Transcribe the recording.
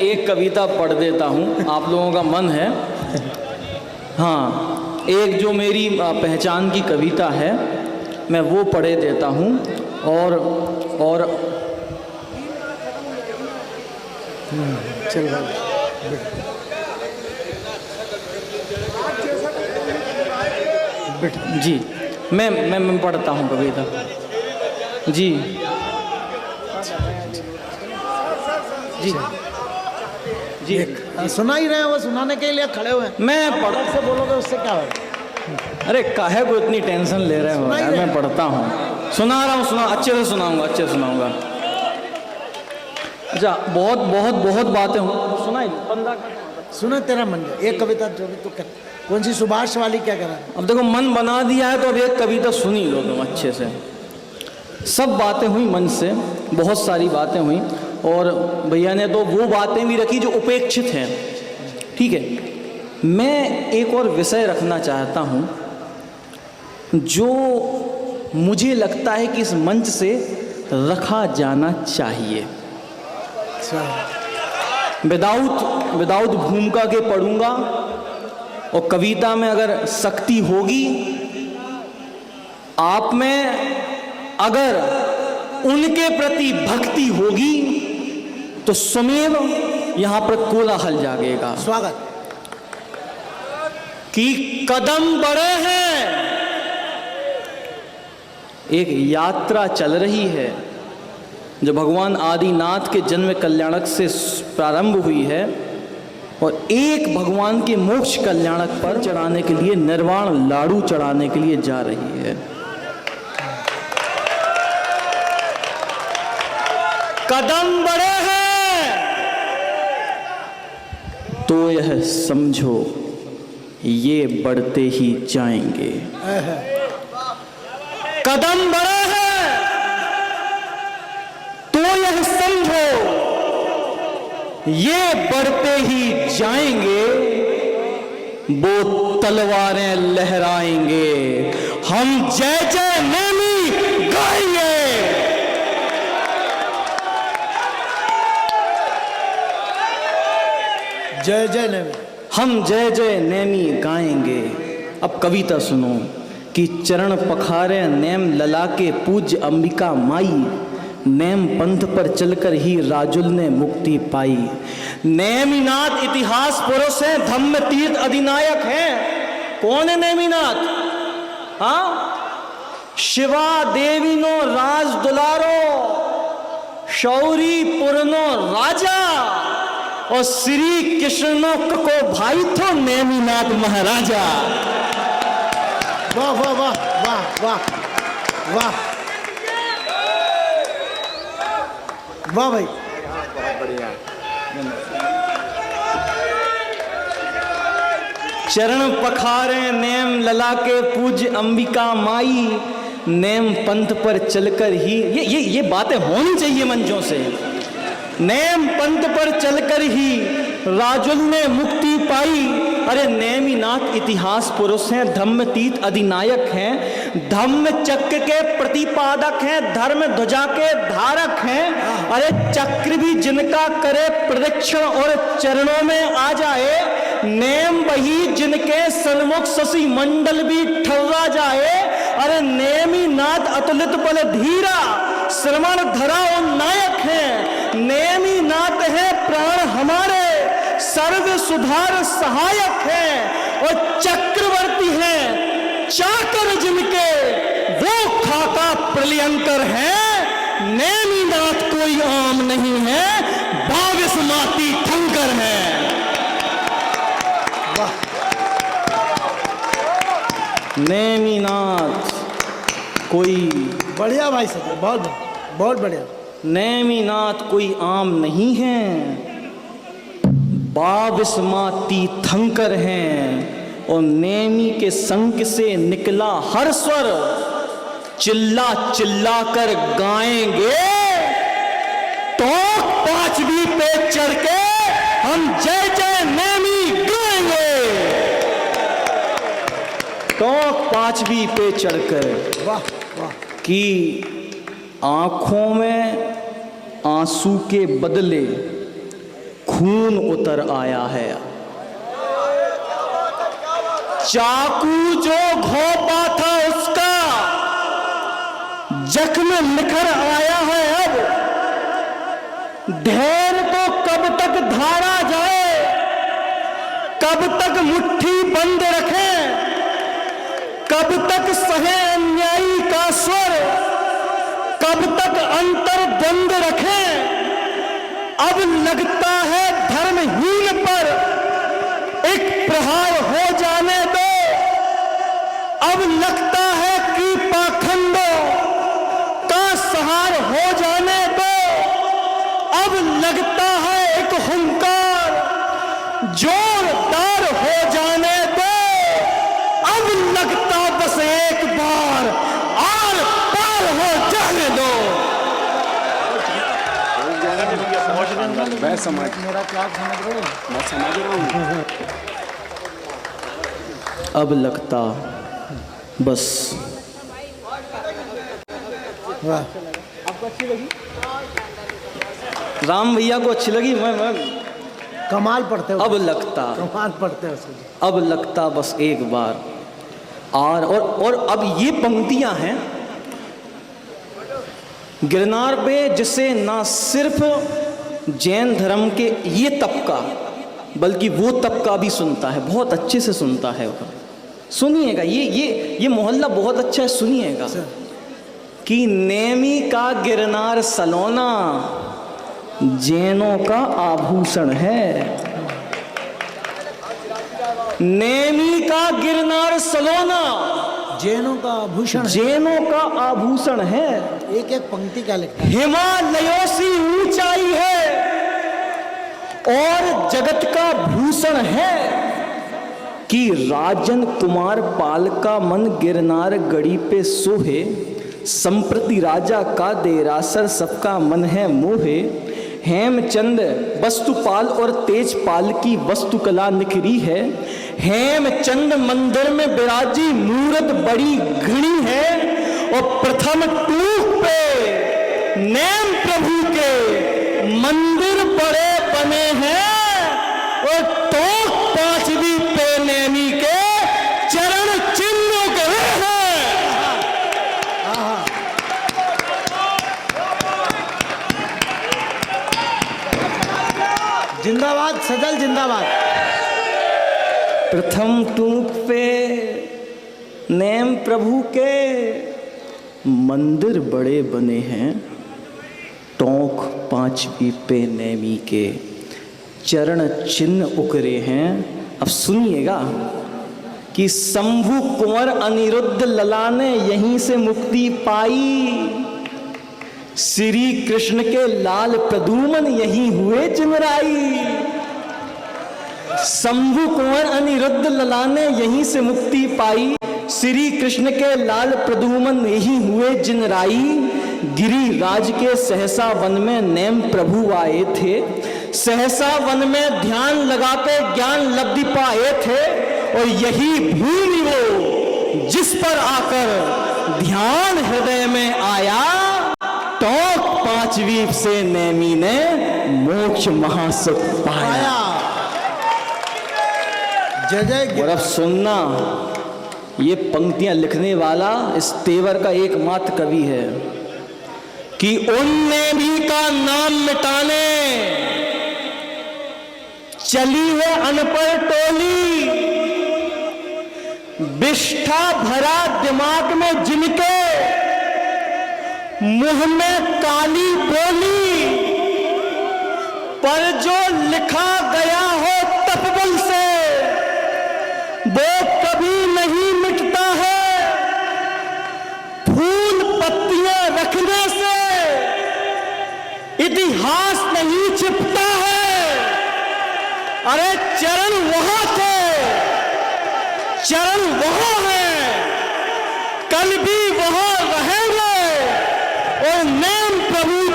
एक कविता पढ़ देता हूँ, आप लोगों का मन है। हाँ, एक जो मेरी पहचान की कविता है मैं वो पढ़े देता हूँ। और चल जी मैं पढ़ता हूँ कविता जी जी जी। सुना ही रहे हैं, वो सुनाने के लिए खड़े हुए हैं। मैं पढ़ से बोलोगे उससे क्या होगा? अरे काहे को इतनी टेंशन ले रहे हो यार, मैं पढ़ता हूँ, सुना रहा हूँ, अच्छे से सुनाऊंगा, अच्छे से सुनाऊंगा। अच्छा, बहुत बहुत बहुत बातें हूँ, सुनाई बंदा सुना तेरा मन है। एक कविता जो भी तू कर, कौन सी सुभाष वाली क्या करा? अब देखो मन बना दिया है तो अब एक कविता सुनी लो तुम अच्छे से। सब बातें हुई मन से, बहुत सारी बातें हुई, और भैया ने तो वो बातें भी रखी जो उपेक्षित हैं। ठीक है, मैं एक और विषय रखना चाहता हूँ जो मुझे लगता है कि इस मंच से रखा जाना चाहिए। विदाउट भूमिका के पढ़ूंगा, और कविता में अगर शक्ति होगी, आप में अगर उनके प्रति भक्ति होगी तो स्वमेव यहां पर कोलाहल जागेगा। स्वागत कि कदम बढ़े हैं, एक यात्रा चल रही है जो भगवान आदिनाथ के जन्म कल्याणक से प्रारंभ हुई है, और एक भगवान के मोक्ष कल्याणक पर चढ़ाने के लिए, निर्वाण लाडू चढ़ाने के लिए जा रही है। कदम बढ़े हैं तो यह समझो ये बढ़ते ही जाएंगे। कदम बढ़े हैं तो यह समझो ये बढ़ते ही जाएंगे। वो तलवारें लहराएंगे, हम जय जय नैमी गाएंगे। जय जय नैमी, हम जय जय नैमी गाएंगे। अब कविता सुनो कि चरण पखारे नेम लला के पूज्य अंबिका माई, नेम पंथ पर चलकर ही राजुल ने मुक्ति पाई। नेमिनाथ इतिहास पुरुष हैं, धम्म तीर्थ अधिनायक हैं। कौन है नेमिनाथ? हाँ, शिवा देवी नो राज दुलारो, शौरी पुरनो राजा, और श्री कृष्ण को भाई थो नेमिनाथ महाराजा। वाह वाह वाह वाह वाह वाह वाह भाई, बहुत बढ़िया। चरण पखारे नेम लला के पूज्य अंबिका माई, नेम पंथ पर चलकर ही, ये बातें होनी चाहिए मंचों से। नेम पंथ पर चलकर ही राजुल ने मुक्ति पाई। अरे नेमिनाथ इतिहास पुरुष हैं, धम्मतीत अधिनायक हैं, धम्म चक्र के प्रतिपादक हैं, धर्म ध्वजा के धारक हैं। अरे चक्र भी जिनका करे प्रदक्षिण और चरणों में आ जाए, नेम वही जिनके सन्मुख शशि मंडल भी ठर्रा जाए। अरे नेमिनाथ अतुलित बल धीरा, श्रवण धरा और नायक हैं। नेमिनाथ है प्राण हमारे, सर्व सुधार सहायक हैं, और चक्रवर्ती हैं चाकर जिनके, वो खाका प्रलयंकर हैं। नेमिनाथ कोई आम नहीं है, 22 माती ठंकर है। नेमिनाथ कोई, बढ़िया भाई साहब, बहुत बहुत बढ़िया। नेमिनाथ कोई आम नहीं है, 22 माती थंकर हैं, और नेमी के संग से निकला हर स्वर, चिल्ला चिल्ला कर गाएंगे। तो 5वीं पे चढ़ के हम जय जय नेमी गाएंगे। तो 5वीं पे चढ़कर, वाह वाह, कि आंखों में आंसू के बदले खून उतर आया है। चाकू जो घोंपा था उसका जख्म निखर आया है अब। धैर्य तो कब तक धारा जाए, कब तक मुट्ठी बंद रखें, कब तक सहे अन्यायी का स्वर, कब तक अंतर द्वंद रखें। अब लगता है धर्महीन पर एक प्रहार हो जाने दो। अब लगता है कि पाखंडों का सहार हो जाने दो। अब लगता है एक हुंकार जोरदार हो जाने दो। अब लगता बस एक बार आर पार हो जाने दो। मैं समझ मेरा क्या समझ रहे हो? मैं समझ रहा हूँ। अब लगता बस। वाह, राम भैया को अच्छी लगी। मैं कमाल पढ़ते हो, अब लगता, कमाल पढ़ते हो सर। अब लगता बस एक बार और अब ये पंक्तियां हैं गिरनार पे, जिसे ना सिर्फ जैन धर्म के ये तबका बल्कि वो तबका भी सुनता है, बहुत अच्छे से सुनता है। सुनिएगा, ये मोहल्ला बहुत अच्छा है, सुनिएगा कि नेमी का गिरनार सलोना जैनों का आभूषण है। नेमी का गिरनार सलोना जैनों का आभूषण है। जैनों का आभूषण है। एक एक पंक्ति क्या लिखता है? हिमालयों सी ऊंचाई है और जगत का भूषण है कि राजन कुमार पाल का मन गिरनार गढ़ी पे सोहे। संप्रति राजा का देरासर सबका मन है मोहे। हेमचंद वस्तुपाल और तेजपाल की वस्तुकला निखरी है। हेमचंद मंदिर में विराजी मूरत बड़ी घनी है और प्रथम टूक पे नेम प्रभु के मंदिर बड़े बने हैं और टोक पांचवी पे नेमी के चरण चिन्ह गए हैं। जिंदाबाद सजल जिंदाबाद। प्रथम टूक पे नेम प्रभु के मंदिर बड़े बने हैं। टोंक पांचवी पे नेमी के चरण चिन्ह उकरे हैं। अब सुनिएगा कि शंभु कुंवर अनिरुद्ध लला ने यहीं से मुक्ति पाई। श्री कृष्ण के लाल प्रदुमन यहीं हुए चिमराई। शंभु कुंवर अनिरुद्ध लला ने यहीं से मुक्ति पाई। श्री कृष्ण के लाल प्रदुमन यहीं हुए जिनराई। गिरिराज के सहसा वन में नेम प्रभु आए थे। सहसा वन में ध्यान लगाते ज्ञान लब्धि पाए थे और यही भूमि वो जिस पर आकर ध्यान हृदय में आया। टोक पांचवी से नेमी ने मोक्ष महासुख पाया। जय जय। और अब सुनना, ये पंक्तियां लिखने वाला इस तेवर का एकमात्र कवि है कि उन नेमी का नाम मिटाने चली है अनपढ़ टोली। विष्ठा भरा दिमाग में जिनके मुंह में काली बोली, पर जो लिखा गया हो तपबल से वो कभी नहीं मिटता है। फूल पत्तियां रखने से इतिहास नहीं छिपता है। अरे चरण वहां थे, चरण वहां है, कल भी वहां रहेंगे और नेम प्रभु